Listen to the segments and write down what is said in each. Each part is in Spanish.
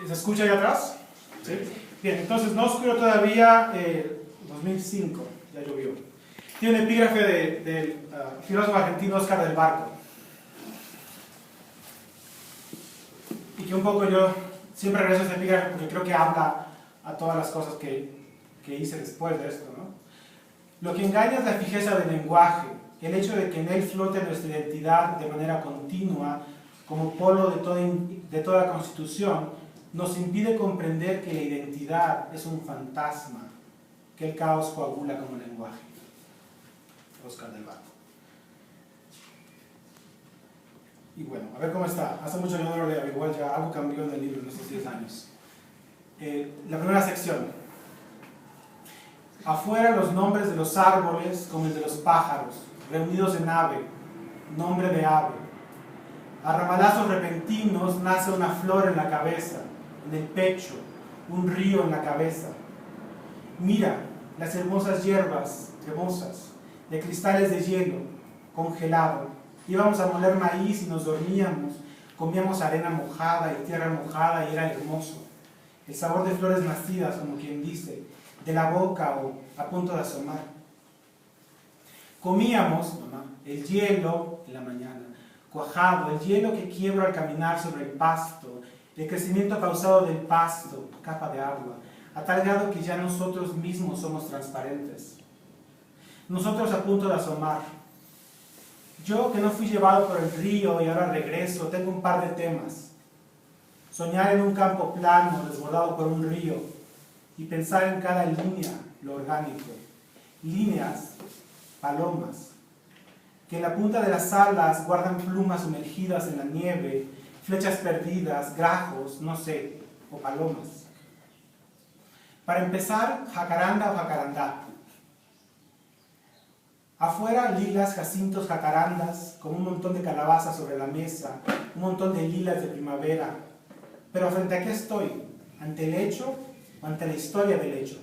¿Se escucha ahí atrás? ¿Sí? Bien, entonces no oscuro todavía, 2005, ya llovió. Tiene un epígrafe del filósofo argentino Oscar del Barco. Y que un poco yo siempre regreso a este epígrafe porque creo que habla a todas las cosas que hice después de esto, ¿no? Lo que engaña es la fijeza del lenguaje, el hecho de que en él flote nuestra identidad de manera continua, como polo de toda constitución, nos impide comprender que la identidad es un fantasma, que el caos coagula como lenguaje. Oscar del Barco. Y bueno, a ver cómo está. Hace mucho que no lo leo, igual ya algo cambió en el libro en estos 10 años. La primera sección. Afuera los nombres de los árboles como el de los pájaros, reunidos en ave, nombre de ave. A ramalazos repentinos nace una flor en la cabeza, en el pecho, un río en la cabeza. Mira las hermosas hierbas cremosas, de cristales de hielo, congelado. Íbamos a moler maíz y nos dormíamos, comíamos arena mojada y tierra mojada y era hermoso. El sabor de flores nacidas, como quien dice, de la boca o a punto de asomar. Comíamos, mamá, el hielo en la mañana, cuajado, el hielo que quiebra al caminar sobre el pasto, el crecimiento pausado del pasto, capa de agua, a tal grado que ya nosotros mismos somos transparentes. Nosotros a punto de asomar. Yo que no fui llevado por el río y ahora regreso, tengo un par de temas. Soñar en un campo plano, desbordado por un río, y pensar en cada línea, lo orgánico. Líneas, palomas, que en la punta de las alas guardan plumas sumergidas en la nieve, flechas perdidas, grajos, no sé, o palomas. Para empezar, jacaranda o jacarandá. Afuera, lilas, jacintos, jacarandas, con un montón de calabazas sobre la mesa, un montón de lilas de primavera. Pero ¿frente a qué estoy? ¿Ante el hecho o ante la historia del hecho?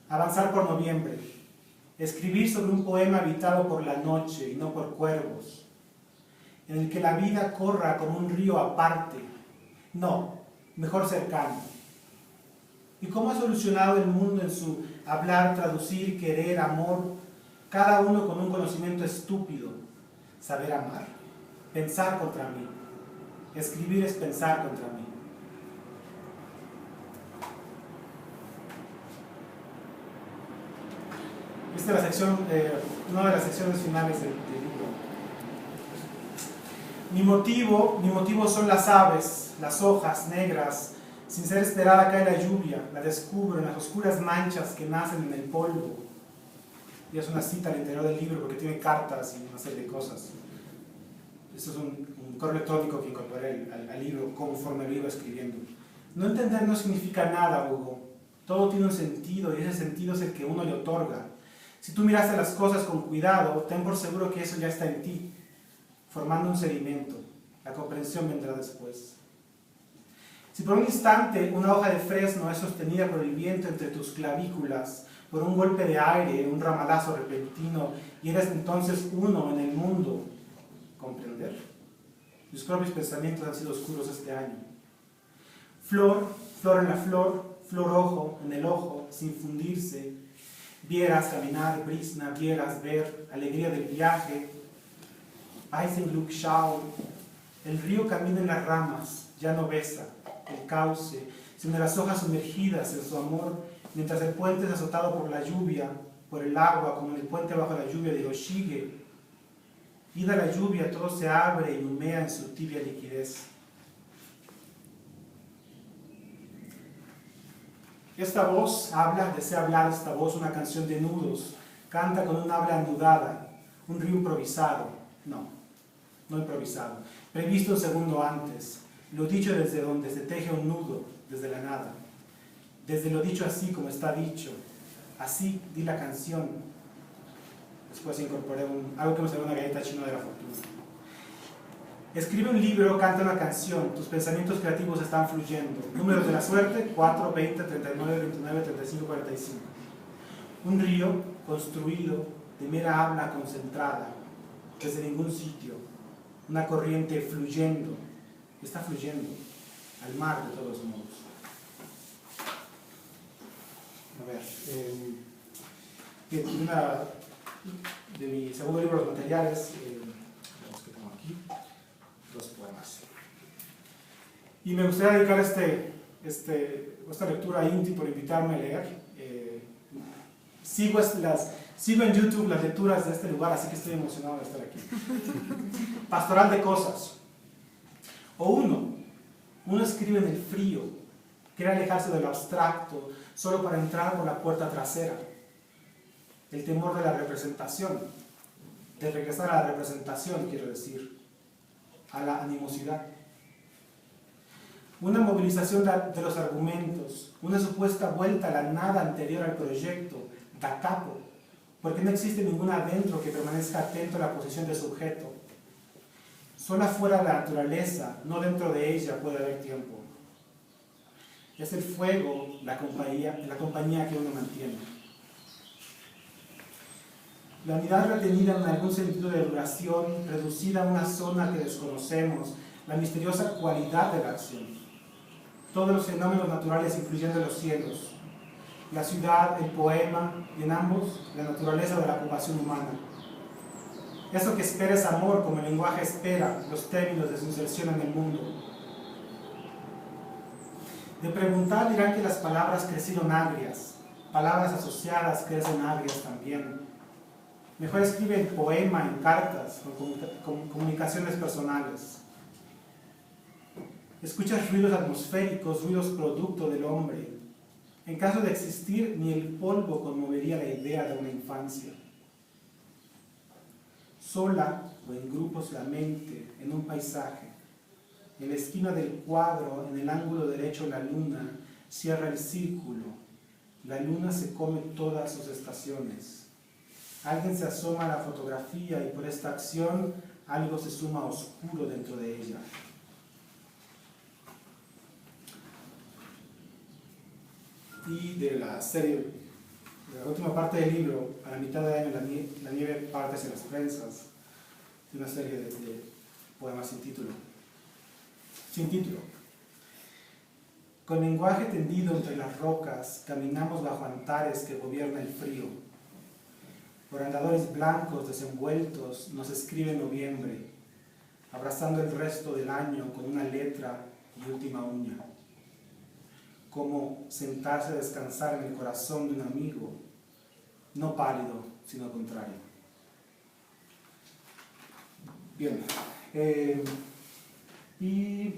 Avanzar por noviembre. Escribir sobre un poema habitado por la noche y no por cuervos, en el que la vida corra como un río aparte, no, mejor cercano. ¿Y cómo ha solucionado el mundo en su hablar, traducir, querer, amor, cada uno con un conocimiento estúpido? Saber amar, pensar contra mí. Escribir es pensar contra mí. Esta es la sección, una de las secciones finales del libro. Mi motivo son las aves, las hojas negras. Sin ser esperada cae la lluvia, la descubro en las oscuras manchas que nacen en el polvo. Y es una cita al interior del libro porque tiene cartas y una serie de cosas. Esto es un correo electrónico que incorporé al libro conforme lo iba escribiendo. No entender no significa nada, Hugo. Todo tiene un sentido y ese sentido es el que uno le otorga. Si tú miraste las cosas con cuidado, ten por seguro que eso ya está en ti, formando un sedimento. La comprensión vendrá después. Si por un instante una hoja de fresno es sostenida por el viento entre tus clavículas, por un golpe de aire, un ramalazo repentino, y eres entonces uno en el mundo, ¿comprender? Mis propios pensamientos han sido oscuros este año. Flor en la flor, flor ojo en el ojo, sin fundirse. Vieras caminar, brisna, vieras ver, alegría del viaje. Eisenglück-Schau. El río camina en las ramas, ya no besa el cauce, sino las hojas sumergidas en su amor, mientras el puente es azotado por la lluvia, por el agua, como en el puente bajo la lluvia de Hiroshige. Ida la lluvia, todo se abre y humea en su tibia liquidez. Esta voz habla, desea hablar esta voz, una canción de nudos, canta con un habla anudada, un río improvisado. No improvisado, previsto un segundo antes, lo dicho desde donde se teje un nudo, desde la nada. Desde lo dicho así como está dicho, así di la canción. Después incorporé algo que me salió una galleta china de la fortuna. Escribe un libro, canta una canción, tus pensamientos creativos están fluyendo. Números de la suerte, 4, 20, 39, 29, 35, 45. Un río construido de mera habla concentrada, desde ningún sitio. Una corriente fluyendo, está fluyendo. al mar de todos modos. A ver, de mi segundo libro, Los Materiales, los que tengo aquí, 2 poemas. Y me gustaría dedicar esta lectura a Inti por invitarme a leer. Sigo en YouTube las lecturas de este lugar, así que estoy emocionado de estar aquí. Pastoral de cosas. O uno escribe en el frío, quiere alejarse de lo abstracto, solo para entrar por la puerta trasera. El temor de la representación, de regresar a la representación, quiero decir, a la animosidad. Una movilización de los argumentos, una supuesta vuelta a la nada anterior al proyecto, da capo, porque no existe ninguna adentro que permanezca atento a la posición de sujeto. Solo afuera de la naturaleza, no dentro de ella, puede haber tiempo. Es el fuego la compañía que uno mantiene. La unidad retenida en algún sentido de duración, reducida a una zona que desconocemos, la misteriosa cualidad de la acción. Todos los fenómenos naturales incluyendo los cielos, la ciudad, el poema, y en ambos, la naturaleza de la ocupación humana. Eso que espera es amor, como el lenguaje espera los términos de su inserción en el mundo. De preguntar dirán que las palabras crecieron agrias, palabras asociadas crecen agrias también. Mejor escribe el poema en cartas, con comunicaciones personales. Escuchas ruidos atmosféricos, ruidos producto del hombre. En caso de existir, ni el polvo conmovería la idea de una infancia. Sola o en grupos la mente, en un paisaje. En la esquina del cuadro, en el ángulo derecho, la luna cierra el círculo. La luna se come todas sus estaciones. Alguien se asoma a la fotografía y por esta acción algo se suma oscuro dentro de ella. Y de la serie, de la última parte del libro, a la mitad de año, la nieve partes en las prensas, de una serie de poemas sin título. Sin título. Con lenguaje tendido entre las rocas, caminamos bajo antares que gobierna el frío. Por andadores blancos desenvueltos nos escribe noviembre, abrazando el resto del año con una letra y última uña. Como sentarse a descansar en el corazón de un amigo, no pálido, sino contrario. Bien, y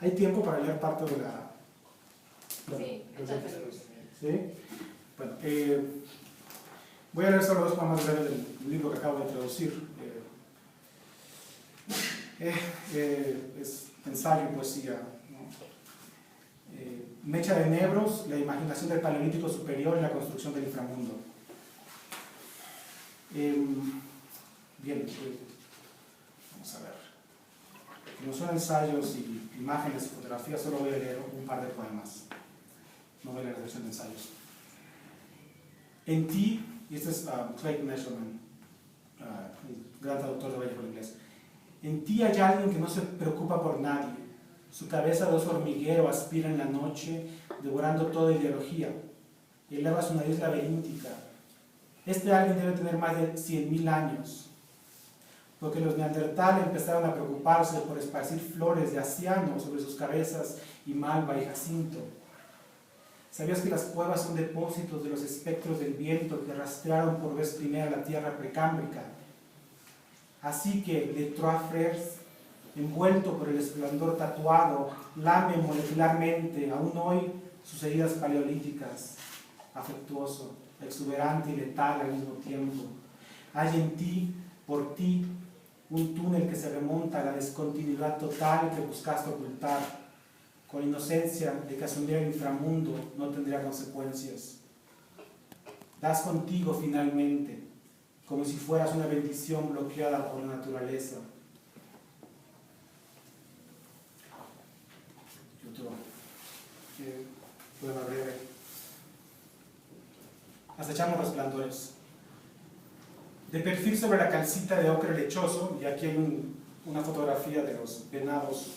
hay tiempo para leer parte de la... Sí, ¿Sí? Bueno, voy a leer solo 2 poemas del libro que acabo de traducir. Es ensayo y poesía. Mecha de Nebros, la imaginación del Paleolítico Superior y la construcción del inframundo. Bien, vamos a ver. Como son ensayos y imágenes y fotografías, solo voy a leer un par de poemas. No voy a leer la versión de ensayos. En ti, y este es Craig Mesherman, un gran traductor de bello por inglés. En ti hay alguien que no se preocupa por nadie. Su cabeza de oso hormiguero aspira en la noche, devorando toda ideología, y eleva su nariz laberíntica. Este alguien debe tener más de 100.000 años, porque los neandertales empezaron a preocuparse por esparcir flores de aciano sobre sus cabezas y malva y jacinto. ¿Sabías que las cuevas son depósitos de los espectros del viento que rastrearon por vez primera la tierra precámbrica? Así que Les Trois Frères, envuelto por el esplendor tatuado, lame molecularmente, aún hoy, sus heridas paleolíticas, afectuoso, exuberante y letal al mismo tiempo. Hay en ti, por ti, un túnel que se remonta a la descontinuidad total que buscaste ocultar, con inocencia de que asumir el inframundo no tendría consecuencias. Das contigo finalmente, como si fueras una bendición bloqueada por la naturaleza. Otro poema breve. Acechamos resplandores. De perfil sobre la calcita de ocre lechoso, y aquí hay una fotografía de los venados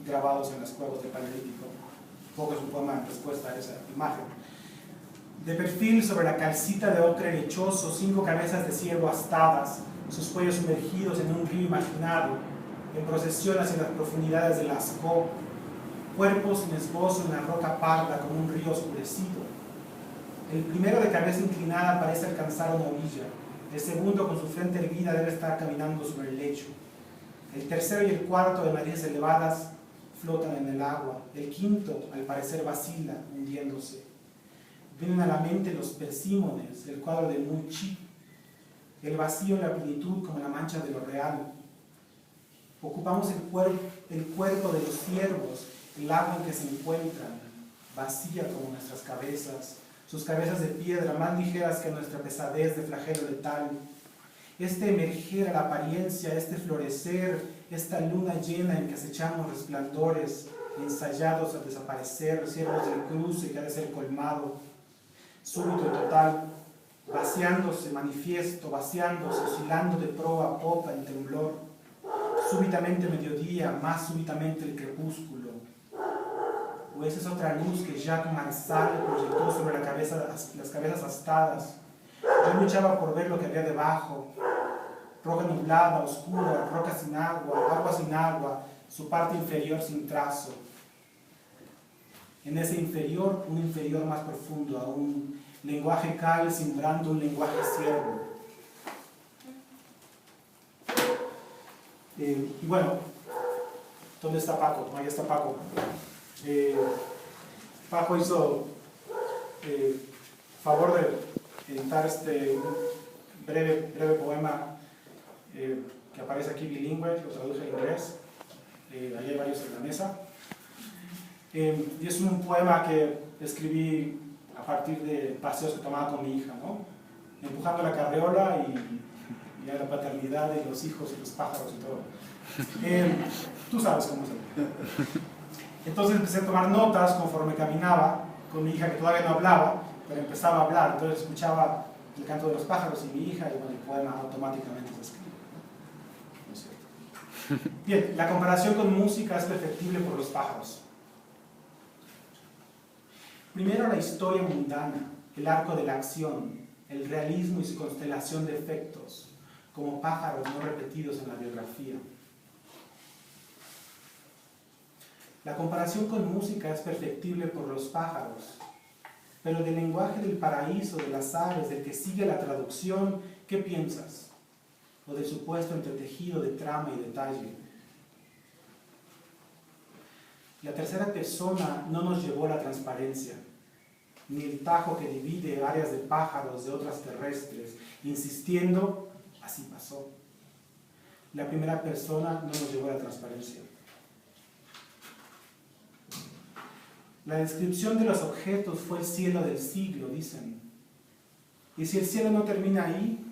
grabados en los cuevos del Paleolítico. Un poco es un poema en respuesta a esa imagen. De perfil sobre la calcita de ocre lechoso, 5 cabezas de ciervo astadas, sus cuellos sumergidos en un río imaginario, en procesión hacia las profundidades del Lascaux, cuerpos sin esbozo en la roca parda como un río oscurecido. El primero de cabeza inclinada parece alcanzar una orilla, el segundo con su frente erguida debe estar caminando sobre el lecho. El tercero y el cuarto de narices elevadas flotan en el agua, el quinto al parecer vacila, hundiéndose. Vienen a la mente los persímones, el cuadro de Munch, el vacío en la plenitud como la mancha de lo real. Ocupamos el cuerpo de los ciervos, el agua en que se encuentran, vacía como nuestras cabezas, sus cabezas de piedra más ligeras que nuestra pesadez de flagelo letal. Este emerger a la apariencia, este florecer, esta luna llena en que acechamos resplandores, ensayados a desaparecer, ciervos del cruce que ha de ser colmado, súbito y total, vaciándose, manifiesto, vaciándose, oscilando de proa a popa en temblor, súbitamente mediodía, más súbitamente el crepúsculo. O esa es otra luz que Jacques Marsal proyectó sobre las cabezas astadas. Yo luchaba por ver lo que había debajo, roca nublada, oscura, roca sin agua, agua sin agua, su parte inferior sin trazo. En ese inferior, un inferior más profundo aún, lenguaje cal simbrando un lenguaje ciervo. Y bueno, ¿dónde está Paco? Ahí está Paco. Paco hizo favor de editar este breve poema que aparece aquí bilingüe, lo traduje al inglés. Ahí hay varios en la mesa. Y es un poema que escribí a partir de paseos que tomaba con mi hija, ¿no? Empujando la carriola y a la paternidad de los hijos y los pájaros y todo. Tú sabes cómo se ve. Entonces empecé a tomar notas conforme caminaba con mi hija, que todavía no hablaba, pero empezaba a hablar. Entonces escuchaba el canto de los pájaros y mi hija, y bueno, el poema automáticamente se escribe. ¿No es cierto? Bien, la comparación con música es perfectible por los pájaros. Primero la historia mundana, el arco de la acción, el realismo y su constelación de efectos, como pájaros no repetidos en la biografía. La comparación con música es perfectible por los pájaros, pero del lenguaje del paraíso, de las aves, del que sigue la traducción, ¿qué piensas? O del supuesto entretejido de trama y detalle. La tercera persona no nos llevó a la transparencia, ni el tajo que divide áreas de pájaros de otras terrestres, insistiendo, así pasó. La primera persona no nos llevó a la transparencia. La descripción de los objetos fue el cielo del siglo, dicen. Y si el cielo no termina ahí,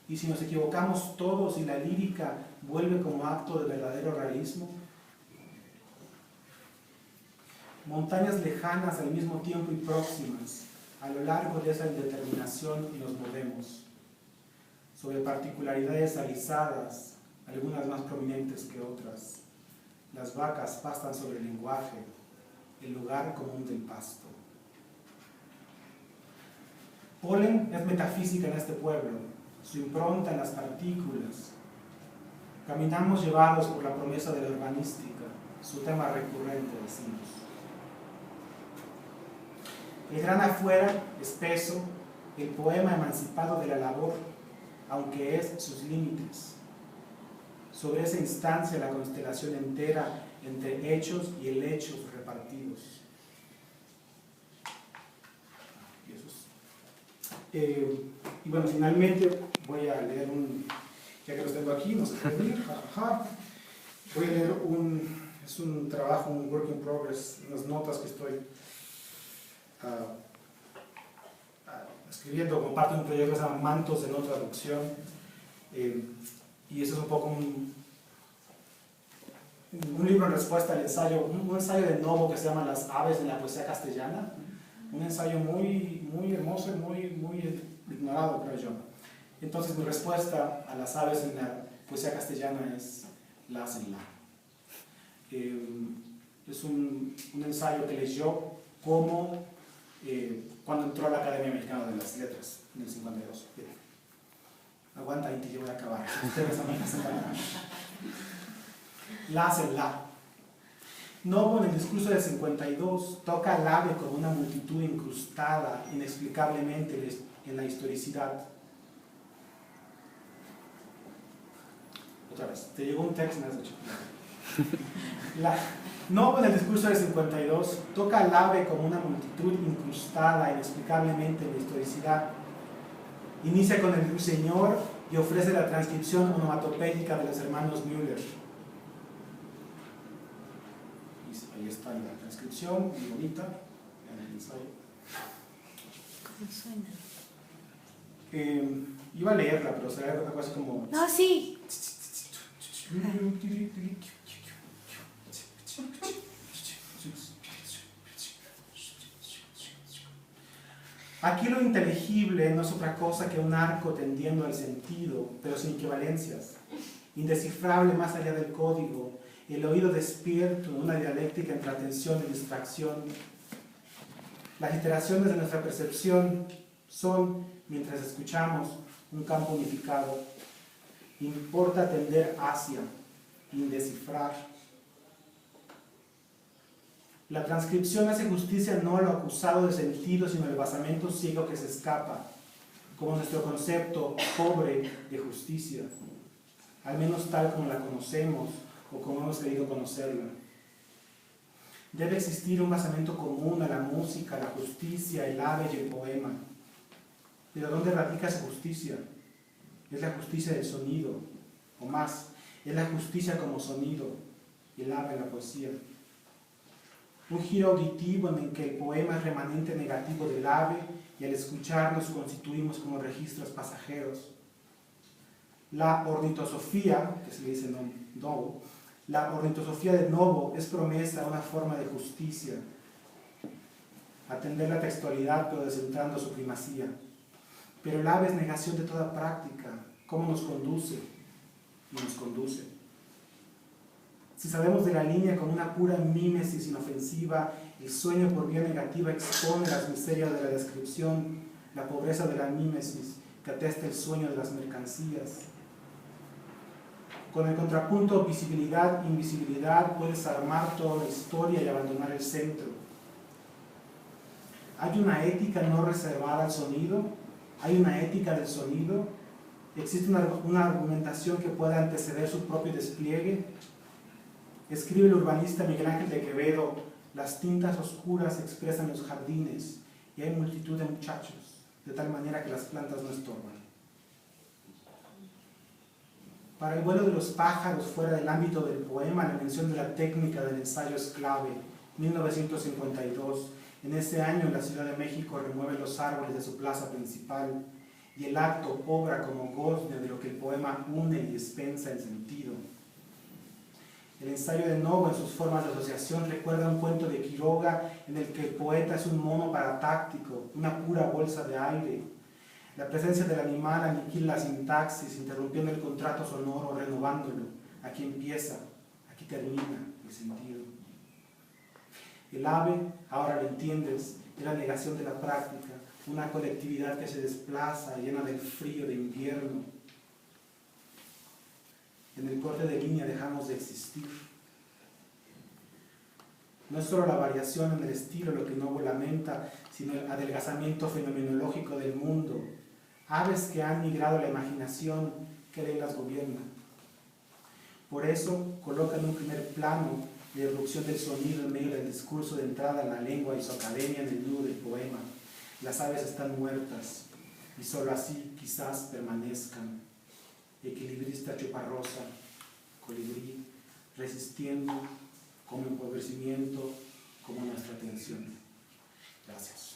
y si nos equivocamos todos y la lírica vuelve como acto de verdadero realismo, montañas lejanas al mismo tiempo y próximas, a lo largo de esa indeterminación nos movemos, sobre particularidades alisadas, algunas más prominentes que otras. Las vacas pastan sobre el lenguaje, el lugar común del pasto. Polen es metafísica en este pueblo, su impronta en las partículas. Caminamos llevados por la promesa de la urbanística, su tema recurrente, decimos. El gran afuera, espeso, el poema emancipado de la labor, aunque es sus límites. Sobre esa instancia la constelación entera entre hechos y helechos repartidos. Y bueno, finalmente voy a leer ya que los tengo aquí, no se puede ir, voy a leer es un trabajo, un work in progress, unas notas que estoy escribiendo como parte de un proyecto que se llama Mantos de no traducción, y eso es un poco un libro en respuesta al ensayo, un ensayo de Novo que se llama Las aves en la poesía castellana, un ensayo muy, muy hermoso y muy ignorado, creo yo. Entonces mi respuesta a las aves en la poesía castellana es las en la. es un ensayo que leyó como cuando entró a la Academia Mexicana de las Letras en el 52. Bien. Aguanta ahí que yo voy a acabar. Ustedes también hacen la hace la. Novo en el discurso del 52 toca al ave como una multitud incrustada inexplicablemente en la historicidad. Otra vez, te llegó un texto, me has dicho. Novo en el discurso del 52 toca al ave como una multitud incrustada inexplicablemente en la historicidad. Inicia con el ruiseñor y ofrece la transcripción onomatopéyica de los hermanos Müller. Y ahí está la transcripción, muy bonita, en el ensayo. ¿Cómo suena? Iba a leerla, pero será algo así como... No, sí. Aquí lo inteligible no es otra cosa que un arco tendiendo al sentido, pero sin equivalencias, indescifrable más allá del código, el oído despierto en una dialéctica entre atención y distracción. Las iteraciones de nuestra percepción son, mientras escuchamos, un campo unificado. Importa tender hacia, indescifrar. La transcripción hace justicia no a lo acusado de sentido, sino al basamento ciego que se escapa, como nuestro concepto pobre de justicia, al menos tal como la conocemos o como hemos querido conocerla. Debe existir un basamento común a la música, la justicia, el ave y el poema. ¿Pero dónde radica esa justicia? Es la justicia del sonido, o más, es la justicia como sonido, el ave en la poesía. Un giro auditivo en el que el poema es remanente negativo del ave y al escuchar nos constituimos como registros pasajeros. La ornitosofía, que se le dice Novo, la ornitosofía de Novo es promesa a una forma de justicia, atender la textualidad pero descentrando su primacía. Pero el ave es negación de toda práctica, cómo nos conduce y nos conduce. Si sabemos de la línea como una pura mímesis inofensiva, el sueño por vía negativa expone las miserias de la descripción, la pobreza de la mímesis que atesta el sueño de las mercancías. Con el contrapunto visibilidad-invisibilidad puedes armar toda la historia y abandonar el centro. ¿Hay una ética no reservada al sonido? ¿Hay una ética del sonido? ¿Existe una argumentación que pueda anteceder su propio despliegue? Escribe el urbanista Miguel Ángel de Quevedo: las tintas oscuras expresan los jardines y hay multitud de muchachos, de tal manera que las plantas no estorban. Para el vuelo de los pájaros fuera del ámbito del poema, la mención de la técnica del ensayo es clave. 1952. En ese año la Ciudad de México remueve los árboles de su plaza principal y el acto obra como gozne de lo que el poema une y dispensa en sentido. El ensayo de Novo en sus formas de asociación recuerda un cuento de Quiroga en el que el poeta es un mono paratáctico, una pura bolsa de aire. La presencia del animal aniquila la sintaxis, interrumpiendo el contrato sonoro, renovándolo. Aquí empieza, aquí termina el sentido. El ave, ahora lo entiendes, es la negación de la práctica, una colectividad que se desplaza, llena del frío de invierno. En el corte de línea dejamos de existir. No es solo la variación en el estilo lo que Novo lamenta, sino el adelgazamiento fenomenológico del mundo. Aves que han migrado a la imaginación, que de las gobierna. Por eso coloca en un primer plano la irrupción del sonido en medio del discurso de entrada en la lengua y su academia en el nudo del poema. Las aves están muertas y solo así quizás permanezcan. Equilibrista chuparrosa, colibrí, resistiendo como empobrecimiento, como nuestra atención. Gracias.